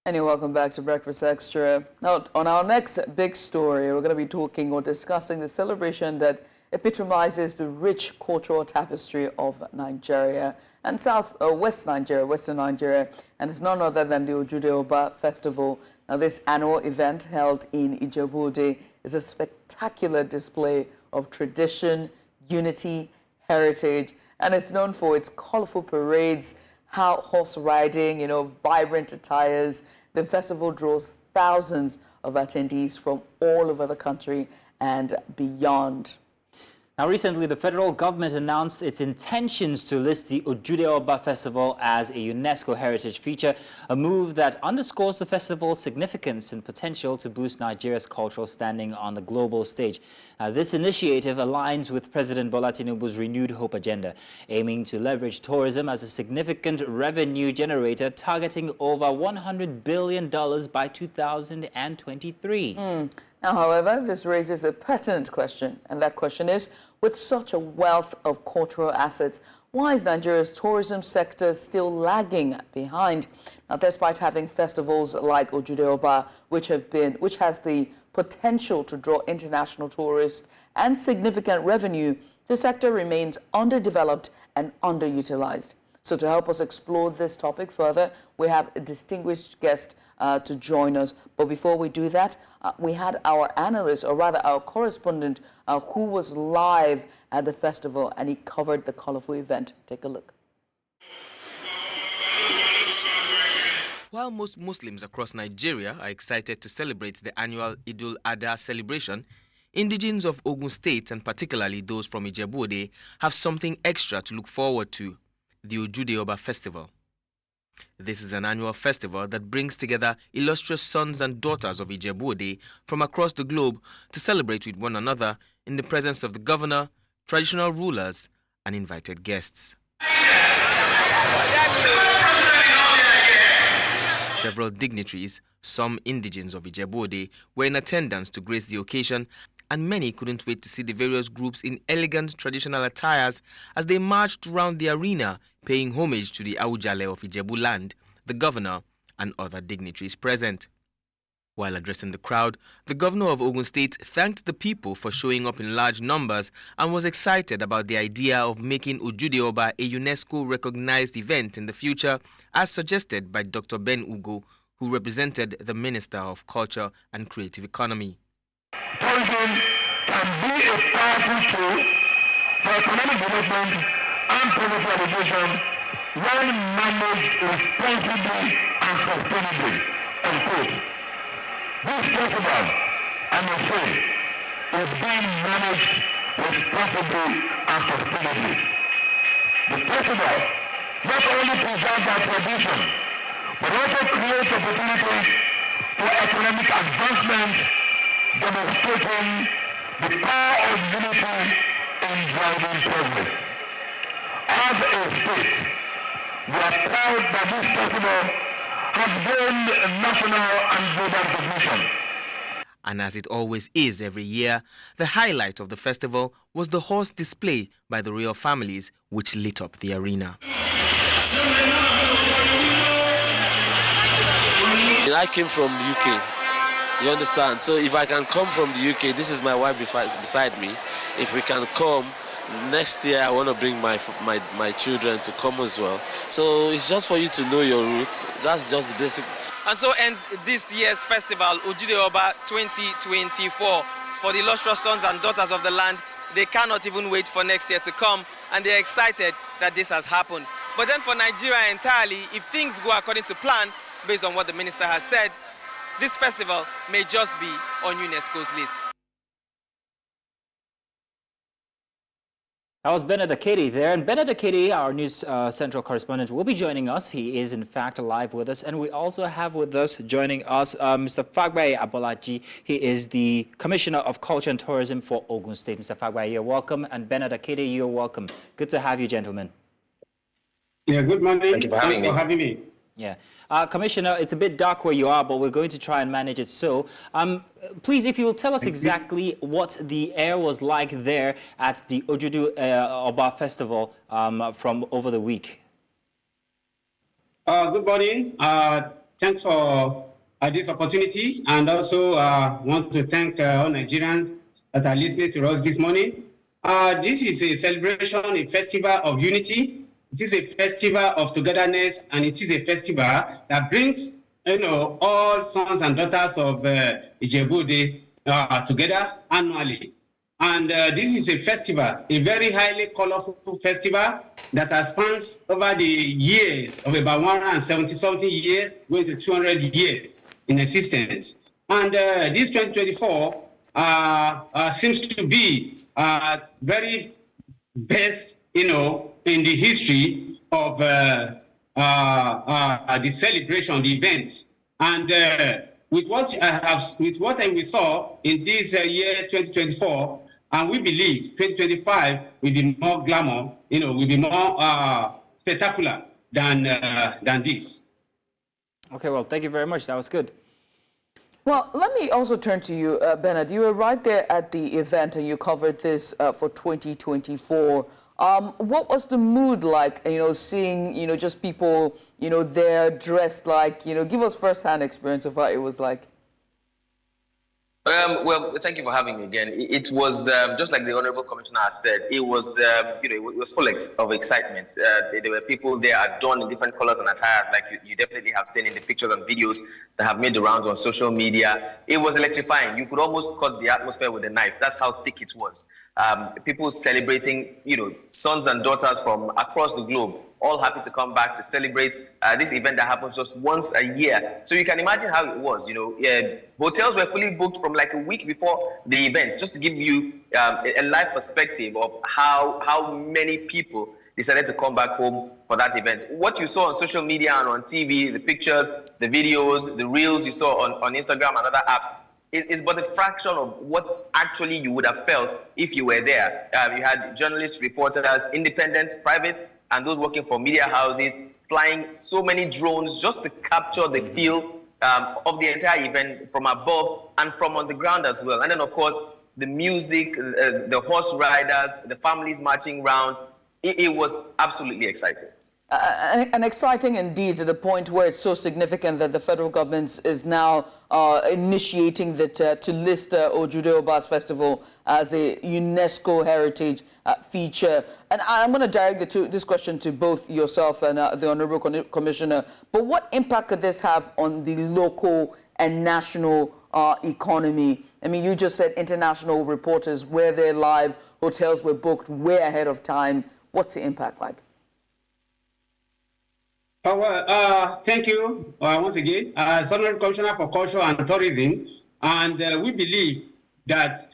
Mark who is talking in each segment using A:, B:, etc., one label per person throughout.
A: And you're welcome back to Breakfast Extra. Now, on our next big story, we're going to be talking or discussing the celebration that epitomizes the rich cultural tapestry of Nigeria and Western Nigeria, and it's none other than the Ojude Oba Festival. Now, this annual event held in Ijebu Ode is a spectacular display of tradition, unity, heritage, and it's known for its colorful parades, horse riding, vibrant attires. The festival draws thousands of attendees from all over the country and beyond.
B: Now, recently, the federal government announced its intentions to list the Ojude Oba Festival as a UNESCO heritage feature, a move that underscores the festival's significance and potential to boost Nigeria's cultural standing on the global stage. This initiative aligns with President Bola Tinubu's renewed hope agenda, aiming to leverage tourism as a significant revenue generator, targeting over $100 billion by 2023.
A: Now, however, this raises a pertinent question, and that question is, with such a wealth of cultural assets, why is Nigeria's tourism sector still lagging behind? Now, despite having festivals like Ojude Oba, which has the potential to draw international tourists and significant revenue, the sector remains underdeveloped and underutilized. So to help us explore this topic further, we have a distinguished guest to join us. But before we do that, we had our analyst, or rather our correspondent, who was live at the festival, and he covered the colorful event. Take a look.
C: While most Muslims across Nigeria are excited to celebrate the annual Eid al-Adha celebration, indigenes of Ogun State, and particularly those from Ijebu Ode, have something extra to look forward to: the Ojude Oba Festival. This is an annual festival that brings together illustrious sons and daughters of Ijebu Ode from across the globe to celebrate with one another in the presence of the governor, traditional rulers, and invited guests. Several dignitaries, some indigenes of Ijebu Ode, were in attendance to grace the occasion, and many couldn't wait to see the various groups in elegant traditional attires as they marched around the arena, paying homage to the Awujale of Ijebu land, the governor, and other dignitaries present. While addressing the crowd, the governor of Ogun State thanked the people for showing up in large numbers and was excited about the idea of making Ojude Oba a UNESCO-recognized event in the future, as suggested by Dr. Ben Ugo, who represented the Minister of Culture and Creative Economy.
D: Tourism can be a powerful tool for economic development and poverty alleviation when managed responsibly and sustainably. Unquote. This festival, I must say, is being managed responsibly and sustainably. The festival not only preserves our tradition, but also creates opportunities for economic advancement, demonstrating the power of unity in driving progress. As a state, we are proud that this festival has gained national and global recognition.
C: And as it always is every year, the highlight of the festival was the horse display by the royal families, which lit up the arena.
E: I came from the UK. You understand? So if I can come from the UK, this is my wife beside me. If we can come, next year I want to bring my children to come as well. So it's just for you to know your roots. That's just the basic.
C: And so ends this year's festival, Ojude Oba 2024. For the illustrious sons and daughters of the land, they cannot even wait for next year to come, and they're excited that this has happened. But then for Nigeria entirely, if things go according to plan, based on what the minister has said, this festival may just be on UNESCO's list.
B: That was Bernard Akede there, and Bernard Akede, our news central correspondent, will be joining us. He is in fact live with us, and we also have with us joining us Mr. Fagbaye Abolaji. He is the Commissioner of Culture and Tourism for Ogun State. Mr. Fagbaye, you're welcome, and Bernard Akede, you're welcome. Good to have you, gentlemen.
D: Yeah, good morning.
E: Thank you for having me.
B: Yeah. Commissioner, it's a bit dark where you are, but we're going to try and manage it. So, please, if you will tell us exactly what the air was like there at the Ojude Oba Festival from over the week.
D: Good morning.
F: thanks for this opportunity, and also want to thank all Nigerians that are listening to us this morning. This is a celebration, a festival of unity. It is a festival of togetherness, and it is a festival that brings, all sons and daughters of Ijebu Ode together annually. And this is a festival, a very highly colorful festival that has spanned over the years of about 170-something years, going to 200 years in existence. And this 2024 seems to be very best, in the history of the celebration, the event. And with what we saw in this year 2024, and we believe 2025 will be more glamour, will be more spectacular than this.
B: Okay, well, thank you very much. That was good.
A: Well, let me also turn to you, Bernard. You were right there at the event, and you covered this for 2024. What was the mood like, seeing, just people, there dressed like, give us first-hand experience of what it was like.
C: Well, thank you for having me again. It was just like the Honorable Commissioner has said. It was, it was full of excitement. There were people there adorned in different colors and attires, like you definitely have seen in the pictures and videos that have made the rounds on social media. It was electrifying. You could almost cut the atmosphere with a knife. That's how thick it was. People celebrating, sons and daughters from across the globe, all happy to come back to celebrate this event that happens just once a year. So you can imagine how it was. Hotels were fully booked from like a week before the event, just to give you a live perspective of how many people decided to come back home for that event. What you saw on social media and on TV, the pictures, the videos, the reels you saw on Instagram and other apps, is but a fraction of what actually you would have felt if you were there. You had journalists, reporters, independent, private, and those working for media houses flying so many drones just to capture the feel of the entire event from above and from on the ground as well. And then, of course, the music, the horse riders, the families marching around. It was absolutely exciting.
A: And exciting indeed, to the point where it's so significant that the federal government is now initiating that to list Ojude Oba Festival as a UNESCO heritage feature. And I'm going to direct this question to both yourself and the Honorable Commissioner. But what impact could this have on the local and national economy? I mean, you just said international reporters were there live, hotels were booked way ahead of time. What's the impact like?
F: Thank you once again, Honorable Commissioner for Culture and Tourism, and we believe that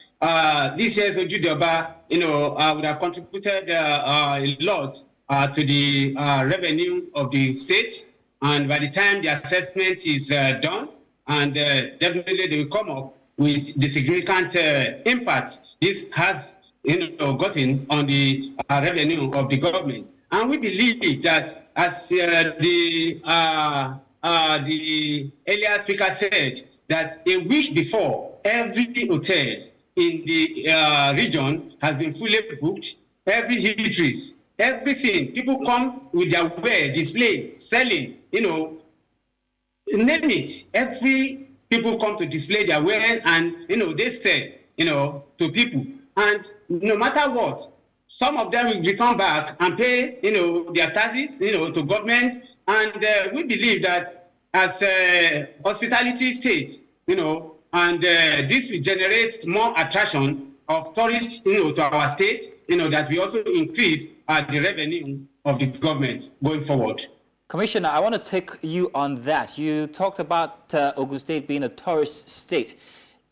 F: this year's Ojude Oba, would have contributed a lot to the revenue of the state, and by the time the assessment is done, and definitely they will come up with the significant impact this has, gotten on the revenue of the government. And we believe that, as the earlier speaker said, that a week before, every hotel in the region has been fully booked, every eateries, everything. People come with their wear, display, selling, name it. Every people come to display their wear and, they sell, to people. And no matter what, some of them will return back and pay, their taxes, to government. And we believe that as a hospitality state, and this will generate more attraction of tourists, to our state, that we also increase the revenue of the government going forward.
B: Commissioner, I want to take you on that. You talked about Ogun State being a tourist state.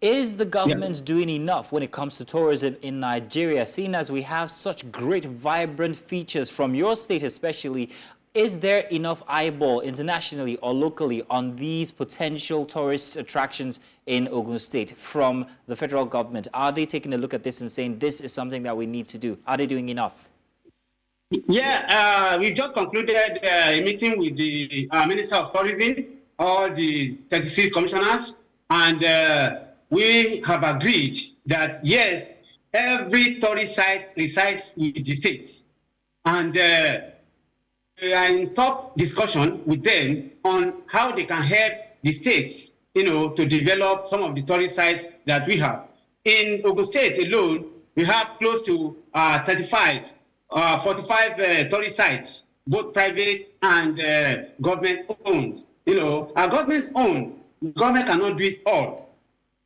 B: Is the government doing enough when it comes to tourism in Nigeria, seeing as we have such great, vibrant features from your state especially? Is there enough eyeball internationally or locally on these potential tourist attractions in Ogun State from the federal government? Are they taking a look at this and saying this is something that we need to do? Are they doing enough?
F: Yeah, we just concluded a meeting with the Minister of Tourism, all the 36 commissioners, and we have agreed that, yes, every tourist site resides with the state. And are in top discussion with them on how they can help the states, to develop some of the tourist sites that we have. In Ogun State alone, we have close to 45 tourist sites, both private and government owned. Are government owned. Government cannot do it all.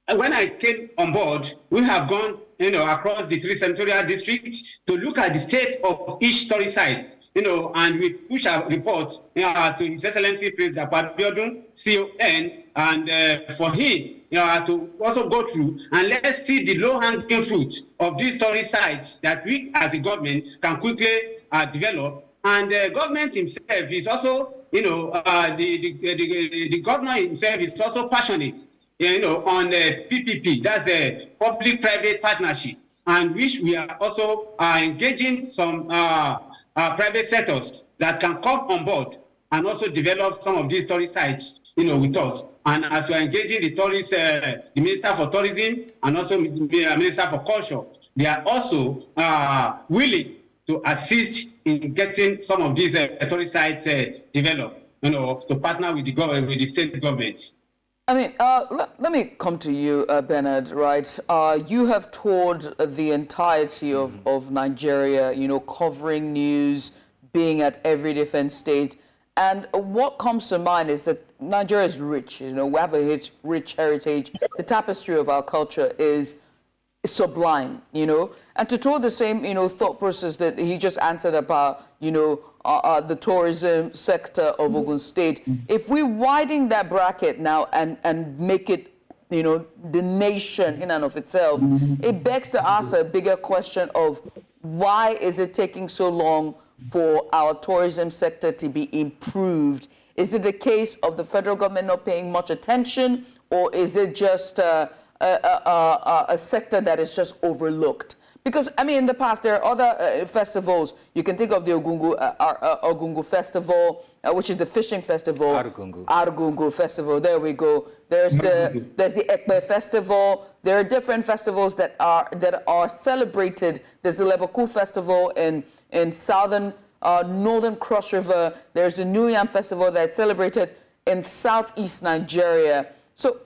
F: And when I came on board, we have gone, across the 3 senatorial districts to look at the state of each tourist site, and we push our report to His Excellency President Abiodun, CON, and for him to also go through and let's see the low-hanging fruit of these tourist sites that we as a government can quickly develop. And the government himself is also, the governor himself is also passionate, on PPP, that's a public-private partnership, and which we are also engaging some private sectors that can come on board and also develop some of these tourist sites, with us. And as we are engaging the tourist, the Minister for Tourism and also the Minister for Culture, they are also willing to assist in getting some of these tourist sites developed, to partner with the state government.
A: I mean, let me come to you, Bernard, right? You have toured the entirety of Nigeria, covering news, being at every different state. And what comes to mind is that Nigeria is rich. We have a rich heritage. The tapestry of our culture is sublime, And to tour the same, thought process that he just answered about, the tourism sector of Ogun State. If we widen that bracket now and make it, the nation in and of itself, it begs to ask a bigger question of why is it taking so long for our tourism sector to be improved? Is it the case of the federal government not paying much attention, or is it just a sector that is just overlooked? Because, I mean, in the past, there are other festivals. You can think of the Ogungu Festival, which is the fishing festival. Argungu Festival, there we go. There's the Ekpe Festival. There are different festivals that are celebrated. There's the Lebaku Festival in northern Cross River. There's the New Yam Festival that's celebrated in southeast Nigeria. So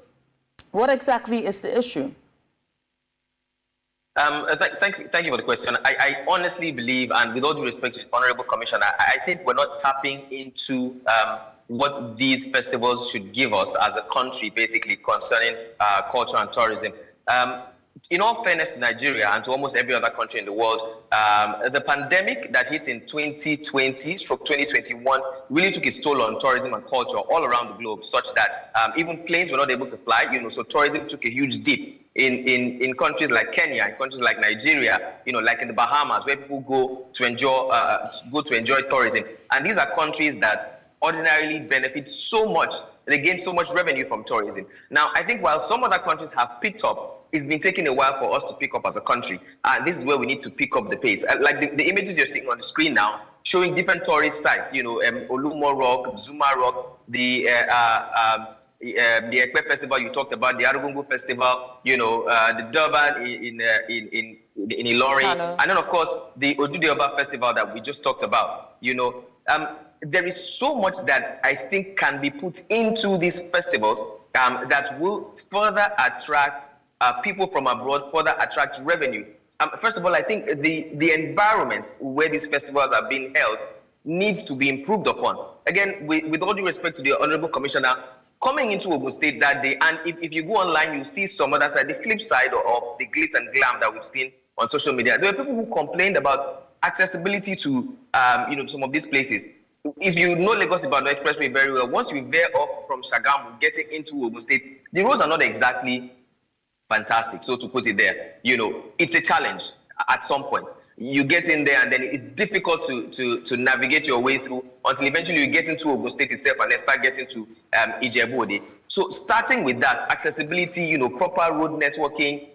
A: what exactly is the issue?
G: Thank you for the question. I honestly believe, and with all due respect to the Honorable Commissioner, I think we're not tapping into what these festivals should give us as a country, basically, concerning culture and tourism. In all fairness to Nigeria and to almost every other country in the world, the pandemic that hit in 2020/2021 really took its toll on tourism and culture all around the globe, such that even planes were not able to fly. So tourism took a huge dip in countries like Kenya, in countries like Nigeria, like in the Bahamas, where people go to enjoy tourism. And these are countries that ordinarily benefit so much. They gain so much revenue from tourism. Now, I think while some other countries have picked up, it's been taking a while for us to pick up as a country. And this is where we need to pick up the pace. Like the images you're seeing on the screen now, showing different tourist sites, Olumo Rock, Zuma Rock, the Ekpe Festival you talked about, the Arugungu Festival, the Durban in Ilorin, and then of course the Ojude Oba Festival that we just talked about. There is so much that I think can be put into these festivals that will further attract people from abroad, further attract revenue. First of all, I think the environments where these festivals are being held needs to be improved upon. Again, with all due respect to the Honorable Commissioner, coming into Ogun State that day, and if you go online, you see some other side, the flip side of the glitz and glam that we've seen on social media. There were people who complained about accessibility to some of these places. If you know Lagos Ibadan Expressway very well, once you veer off from Sagamu, getting into Ogun State, the roads are not exactly fantastic, so to put it there. It's a challenge at some point. You get in there and then it's difficult to navigate your way through until eventually you get into Ogun State itself and then start getting to Ijebu Ode. So starting with that, accessibility, proper road networking,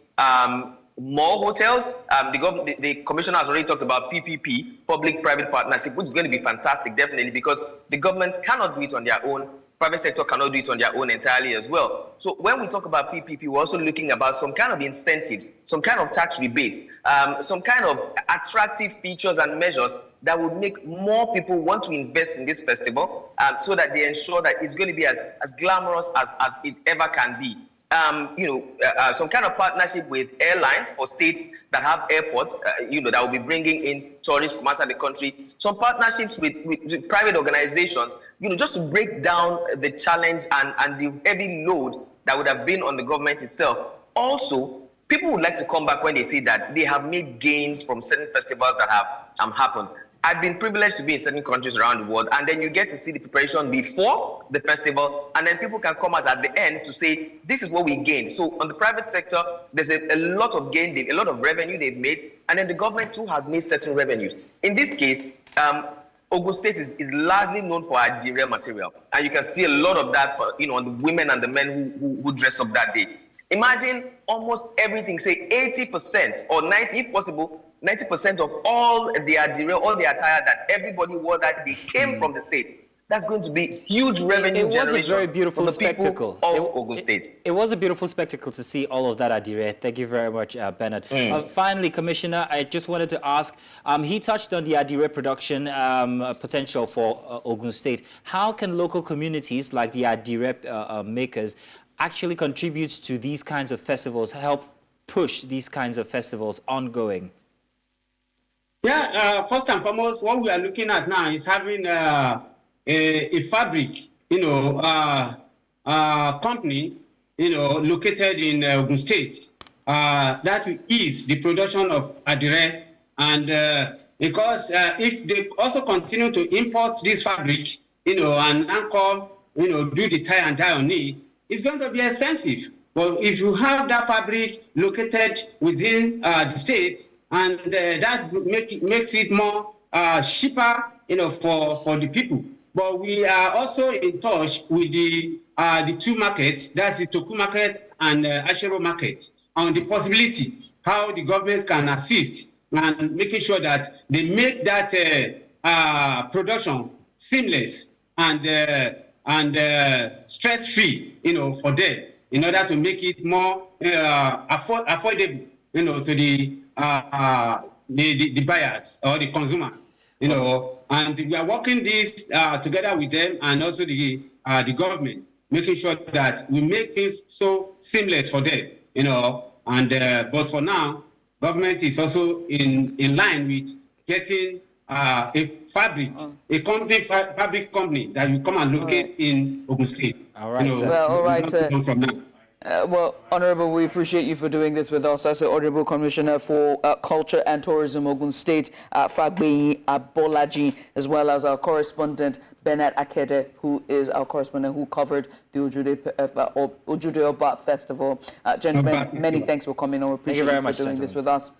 G: more hotels. The commissioner has already talked about PPP, public-private partnership, which is going to be fantastic, definitely, because the government cannot do it on their own. private sector cannot do it on their own entirely as well. So when we talk about PPP, we're also looking about some kind of incentives, some kind of tax rebates, some kind of attractive features and measures that would make more people want to invest in this festival, so that they ensure that it's going to be as glamorous as it ever can be. Some kind of partnership with airlines for states that have airports, that will be bringing in tourists from outside the country. Some partnerships with private organizations, just to break down the challenge and the heavy load that would have been on the government itself. Also, people would like to come back when they see that they have made gains from certain festivals that have happened. I've been privileged to be in certain countries around the world, and then you get to see the preparation before the festival, and then people can come out at the end to say, this is what we gained. So on the private sector, there's a lot of gain, a lot of revenue they've made, and then the government too has made certain revenues. In this case, Ogun State is largely known for adire material, and you can see a lot of that, on the women and the men who dress up that day. Imagine almost everything, say 80% or 90%, if possible, 90% of all the adire, all the attire that everybody wore that day came from the state. That's going to be huge revenue generation.
B: It was a very beautiful
G: for the
B: spectacle.
G: People of Ogun State.
B: It was a beautiful spectacle to see all of that adire. Thank you very much, Bernard. Finally, Commissioner, I just wanted to ask, he touched on the adire production potential for Ogun State. How can local communities like the adire makers actually contribute to these kinds of festivals, help push these kinds of festivals ongoing?
F: Yeah, first and foremost, what we are looking at now is having a fabric, company, located in Ogun State, that will ease the production of adire, and because if they also continue to import this fabric, and anchor, do the tie and dye on it, it's going to be expensive. But if you have that fabric located within the state, and that makes it more cheaper, for the people. But we are also in touch with the two markets, that's the Toku market and Ashero market, on the possibility how the government can assist and making sure that they make that production seamless and stress-free, for them, in order to make it more affordable, to the buyers or the consumers, and we are working this together with them and also the government, making sure that we make things so seamless for them, and but for now, government is also in line with getting a fabric, fabric company that will come and locate in Ogun State.
B: All right, sir.
A: Well, all right, sir.
F: From now.
A: Well, Honorable, we appreciate you for doing this with us as the Honorable Commissioner for Culture and Tourism, Ogun State, Fagbeyi Abolaji, as well as our correspondent, Bernard Akede, who is our correspondent who covered the Ojude Oba Festival. Gentlemen, many thanks for coming on. We appreciate you for doing this with us.